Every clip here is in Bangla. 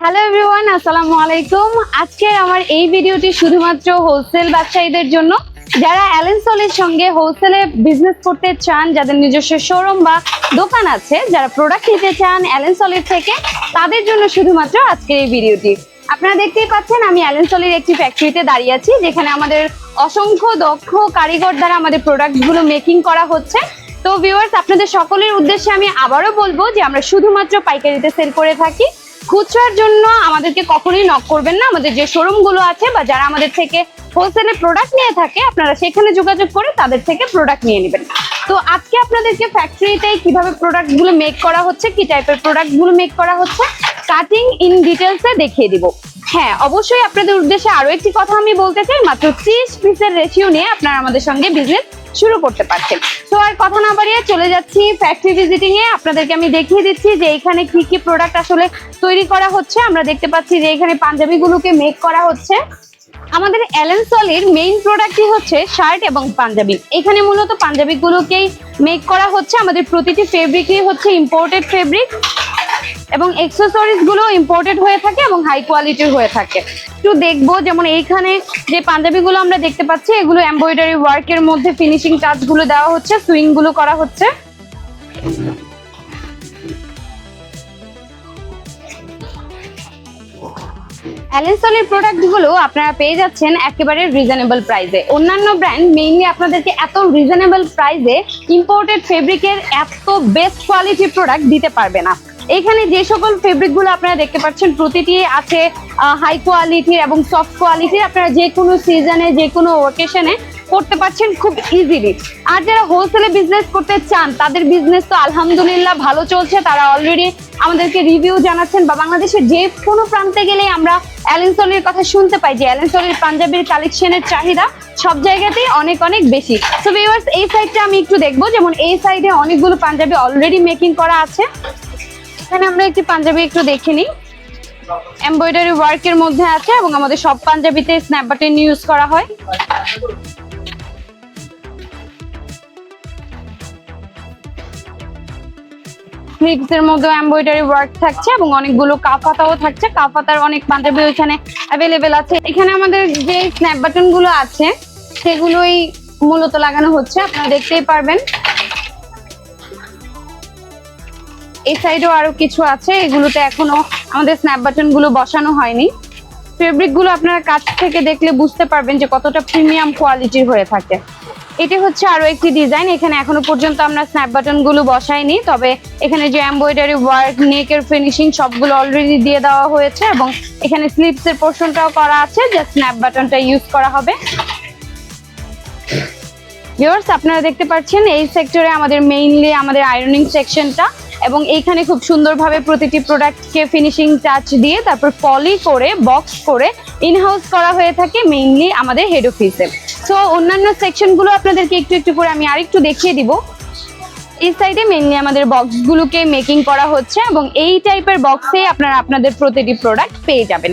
হ্যালো এভরিওয়ান, আসসালামু আলাইকুম। আজকের আমার এই ভিডিওটি শুধুমাত্র হোলসেল ব্যবসায়ীদের জন্য, যারা অ্যালেন সলির সঙ্গে হোলসেলে বিজনেস করতে চান, যাদের নিজস্ব শোরুম বা দোকান আছে, যারা প্রোডাক্ট নিতে চান অ্যালেন সলির থেকে, তাদের জন্য শুধুমাত্র আজকের এই ভিডিওটি। আপনারা দেখতেই পাচ্ছেন আমি অ্যালেন সলির একটি ফ্যাক্টরিতে দাঁড়িয়ে আছি, যেখানে আমাদের অসংখ্য দক্ষ কারিগর দ্বারা আমাদের প্রোডাক্টগুলো মেকিং করা হচ্ছে। তো ভিউয়ার্স, আপনাদের সকলের উদ্দেশ্যে আমি আবারও বলবো যে আমরা শুধুমাত্র পাইকারিতে সেল করে থাকি। খুচরার জন্য আমাদেরকে কখনোই নক করবেন না। আমাদের যে শোরুমগুলো আছে বা যারা আমাদের থেকে হোলসেলে প্রোডাক্ট নিয়ে থাকে, আপনারা সেখানে যোগাযোগ করে তাদের থেকে প্রোডাক্ট নিয়ে নেবেন। তো আজকে আপনাদেরকে ফ্যাক্টরিতেই কিভাবে প্রোডাক্টগুলো মেক করা হচ্ছে, কি টাইপের প্রোডাক্টগুলো মেক করা হচ্ছে, কাটিং ইন ডিটেলসে দেখিয়ে দিব। হ্যাঁ, অবশ্যই আপনাদের উদ্দেশ্যে আরো একটি কথা আমি বলতে চাই, মাত্র 30 পিসের রেশিও নিয়ে আপনারা আমাদের সঙ্গে বিজনেস শুরু করতে পারছেন। তো আর কথা না বাড়িয়ে চলে যাচ্ছি ফ্যাক্টরি ভিজিটিং এ। আপনাদেরকে আমি দেখিয়ে দিচ্ছি যে এখানে কি কি প্রোডাক্ট আসলে তৈরি করা হচ্ছে। আমরা দেখতে পাচ্ছি যে এখানে পাঞ্জাবিগুলোকে মেক করা হচ্ছে। আমাদের অ্যালেন সলির মেইন প্রোডাক্টই হচ্ছে শার্ট এবং পাঞ্জাবি। এখানে মূলত পাঞ্জাবিগুলোকেই মেক করা হচ্ছে। আমাদের প্রতিটি ফেব্রিকই হচ্ছে ইম্পোর্টেড ফেব্রিক এবং অ্যাকসেসরিজ গুলো ইম্পোর্টেড হয়ে থাকে এবং হাই কোয়ালিটির হয়ে থাকে। একটু দেখবো, যেমন এইখানে যে পাঞ্জাবি গুলো আমরা দেখতে পাচ্ছি, এগুলো এমব্রয়ডারি ওয়ার্কের মধ্যে ফিনিশিং টাচ গুলো দেওয়া হচ্ছে, সুইং গুলো করা হচ্ছে। অ্যালেন সলির প্রোডাক্ট গুলো আপনারা পেয়ে যাচ্ছেন একেবারে রিজনেবল প্রাইসে। অন্যান্য ব্র্যান্ড মেইনলি আপনাদেরকে এত রিজনেবল প্রাইসে ইম্পোর্টেড ফেব্রিকের এত বেস্ট কোয়ালিটির প্রোডাক্ট দিতে পারবে না। এখানে যে সকল ফেব্রিক গুলো আপনারা দেখতে পাচ্ছেন, প্রতিটি আছে হাই কোয়ালিটির এবং সফট কোয়ালিটির। আপনারা যে কোনো সিজনে, যে কোনো ওকেশনে করতে পারছেন খুব ইজিলি। আর যারা হোলসেলে বিজনেস করতে চান, তাদের বিজনেস তো আলহামদুলিল্লাহ ভালো চলছে। তারা অলরেডি আমাদেরকে রিভিউ জানাচ্ছেন, বা বাংলাদেশের যে কোনো প্রান্তে গেলে আমরা অ্যালেন সলির কথা শুনতে পাই যে অ্যালেন সলির পাঞ্জাবির কালেকশনের চাহিদা সব জায়গাতেই অনেক অনেক বেশি। সো ভিউয়ার্স, এই সাইডটা আমি একটু দেখবো। যেমন এই সাইডে অনেকগুলো পাঞ্জাবি অলরেডি মেকিং করা আছে। এখানে আমরা একটি পাঞ্জাবি একটু দেখে নিই, এমব্রয়ডারি ওয়ার্কের মধ্যে আছে এবং আমাদের সব পাঞ্জাবিতে স্ন্যাপ বাটন ইউজ করা হয়। স্লিভস এর মধ্যে এমব্রয়ডারি ওয়ার্ক থাকছে এবং অনেকগুলো কাফাতাও থাকছে। কাফাতার অনেক পাঞ্জাবি এখানে অ্যাভেলেবেল আছে। এখানে আমাদের যে স্ন্যাপ বাটন গুলো আছে সেগুলোই মূলত লাগানো হচ্ছে, আপনারা দেখতেই পারবেন। এই সাইডেও আরো কিছু আছে, এগুলোতে এখনো আমাদের স্ন্যাপ বাটন গুলো বসানো হয়নি। ফেব্রিক গুলো আপনারা কাছ থেকে দেখলে বুঝতে পারবেন যে কতটা প্রিমিয়াম কোয়ালিটির হয়ে থাকে। এটি হচ্ছে আরো একটি ডিজাইন। এখানে এখনো পর্যন্ত আমরা স্ন্যাপ বাটন গুলো বসাইনি, তবে এখানে যে এমব্রয়ডারি ওয়ার্ক, নেকের ফিনিশিং সবগুলো অলরেডি দিয়ে দেওয়া হয়েছে এবং এখানে স্লিভস এর পোর্শনটাও করা আছে, যে স্ন্যাপ বাটনটা ইউজ করা হবে। ভিউয়ার্স, আপনারা দেখতে পাচ্ছেন এই সেক্টরে আমাদের মেইনলি আমাদের আয়রনিং সেকশনটা, এবং এইখানে খুব সুন্দরভাবে প্রতিটি প্রোডাক্টকে ফিনিশিং টাচ দিয়ে তারপর পলি করে বক্স করে ইনহাউস করা হয়ে থাকে মেইনলি আমাদের হেড অফিসে। সো অন্যান্য সেকশনগুলো আপনাদেরকে একটু একটু করে আমি আরেকটু দেখিয়ে দিব। এই সাইডে মেইনলি আমাদের বক্সগুলোকে মেকিং করা হচ্ছে এবং এই টাইপের বক্সে আপনারা আপনাদের প্রতিটি প্রোডাক্ট পেয়ে যাবেন।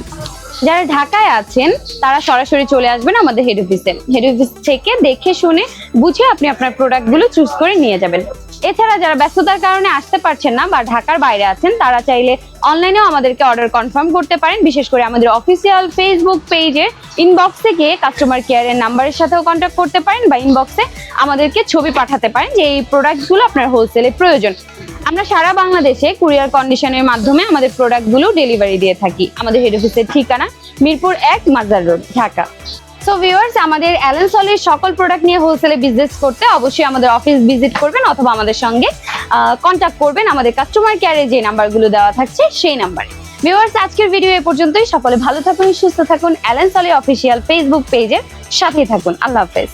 যারা ঢাকায় আছেন তারা সরাসরি চলে আসবেন আমাদের হেড অফিসে। হেড অফিস থেকে দেখে শুনে বুঝে আপনি আপনার প্রোডাক্টগুলো চুজ করে নিয়ে যাবেন। এছাড়া যারা ব্যস্ততার কারণে আসতে পারছেন না বা ঢাকার বাইরে আছেন, তারা চাইলে অনলাইনেও আমাদেরকে অর্ডার কনফার্ম করতে পারেন। বিশেষ করে আমাদের অফিসিয়াল ফেসবুক পেজের ইনবক্সে গিয়ে কাস্টমার কেয়ারের নাম্বারের সাথেও কন্ট্যাক্ট করতে পারেন, বা ইনবক্সে আমাদেরকে ছবি পাঠাতে পারেন যে এই প্রোডাক্টগুলো আপনার হোলসেলে প্রয়োজন। আমরা সারা বাংলাদেশে কুরিয়ার কন্ডিশনের মাধ্যমে আমাদের প্রোডাক্টগুলো ডেলিভারি দিয়ে থাকি। আমাদের হেড অফিসের ঠিকানা মিরপুর 1, মাজার রোড, ঢাকা। সো ভিউয়ার্স, আমাদের অ্যালেন সলির সকল প্রোডাক্ট নিয়ে হোলসেলে বিজনেস করতে অবশ্যই আমাদের অফিস ভিজিট করবেন অথবা আমাদের সঙ্গে কন্ট্যাক্ট করবেন আমাদের কাস্টমার কেয়ারে যে নাম্বারগুলো দেওয়া থাকছে সেই নাম্বারে। ভিউয়ার্স, আজকের ভিডিও এ পর্যন্তই। সকলে ভালো থাকুন, সুস্থ থাকুন, অ্যালেন সলি অফিসিয়াল ফেসবুক পেজের সাথেই থাকুন। আল্লাহ হাফেজ।